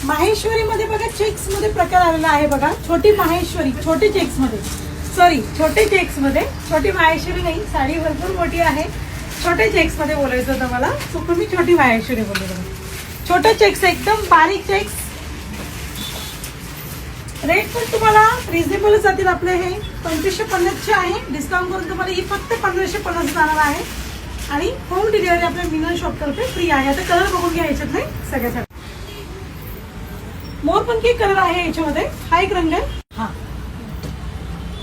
माहेश्वरी मध्ये बघा चेक्स मध्ये प्रकार आलेला आहे बघा. छोटी माहेश्वरी छोटे चेक्स मध्ये, सॉरी छोटे चेक्स मध्ये, छोटी माहेश्वरी नाही, साडी भरपूर मोठी आहे. छोटे चेक्स मध्ये बोलायचं होतं मला, चुकून मी छोटी माहेश्वरी बोलले बघा. छोटे चेक्स एकदम बारीक चेक्स. रेट पण तुम्हाला रिझनेबल जातील आपले. हे 2550 चे आहे. डिस्काउंट करून तुम्हाला ही फक्त 1550 जाणार आहे. आणि होम डिलिव्हरी आपल्या मिनल शॉप तर्फे फ्री आहे. आता कलर बघून घ्या याच्यात नाही सगळ्यासाठी. मोरपंखी कलर आहे याच्यामध्ये. हा एक रंग आहे.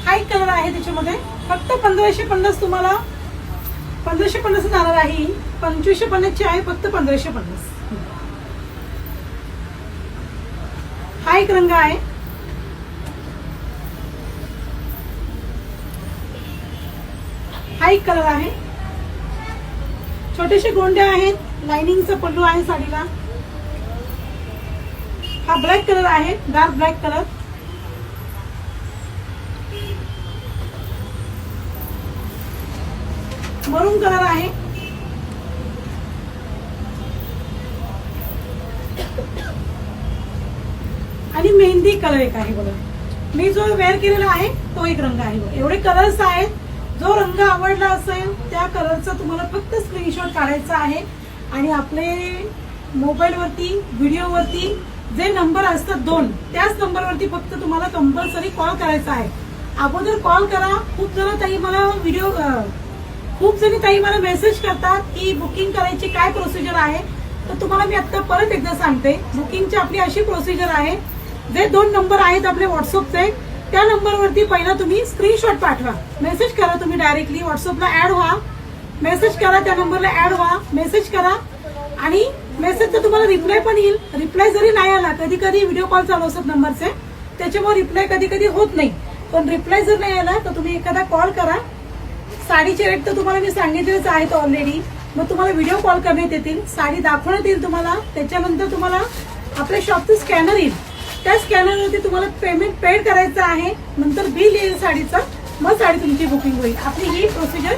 हा एक कलर आहे त्याच्यामध्ये. फक्त 1550 तुम्हाला 1550 जाणार आहे. 2550 ची आहे फक्त 1550. हा एक रंग आहे. हा एक कलर आहे. छोटेसे गोंडे आहेत. लाइनिंगचा पल्लू आहे साडीला. हा ब्लॅक कलर आहे, डार्क ब्लॅक कलर. मरून कलर आहे. आणि मेहंदी कलर एक आहे बघा. मी जो वेअर केलेला आहे तो एक रंग आहे बघा. एवढे कलर्स आहेत. जो रंग आवडला असेल त्या कलरचा तुम्हाला फक्त स्क्रीनशॉट काढायचा आहे. आणि आपले मोबाईलवरती व्हिडिओवरती जे नंबर असतात 2, त्याच नंबरवरती फक्त तुम्हाला कंपल्सरी कॉल करायचा आहे. अगोदर कॉल करा. खूप जणी ताई मला मेसेज करतात की बुकिंग करायची काय प्रोसिजर आहे. तर तुम्हाला मी आता परत एकदा सांगते. बुकिंगची आपली अशी प्रोसिजर आहे. जे 2 नंबर आहेत आपले व्हॉट्सअपचे, त्या नंबरवरती पहिला तुम्ही स्क्रीनशॉट पाठवा. मेसेज करा तुम्ही डायरेक्टली व्हॉट्सअपला ऍड व्हा. मेसेज करा, त्या नंबरला ऍड व्हा. मेसेज करा आणि मेसेजचा तुम्हाला रिप्लाय पण येईल. रिप्लाय जरी नाही आला, कधी कधी व्हिडिओ कॉल चालू असतात नंबरचे, त्याच्यामुळे रिप्लाय कधी कधी होत नाही. पण रिप्लाय जर नाही आला तर तुम्ही एखादा कॉल करा. साडीचे रेट तर तुम्हाला मी सांगितलेच आहेत ऑलरेडी. मग तुम्हाला व्हिडिओ कॉल करण्यात येतील, साडी दाखवण्यात येईल तुम्हाला. त्याच्यानंतर तुम्हाला आपल्या शॉपचं स्कॅनर येईल. त्या स्कॅनरवरती तुम्हाला पेमेंट पेड करायचं आहे. नंतर बिल येईल साडीचं. मग साडी तुमची बुकिंग होईल. आपली ही प्रोसिजर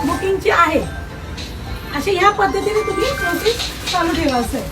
बुकिंगची आहे. अशा ह्या पद्धतीने तुम्ही प्रोसेस चालू ठेवायचं आहे.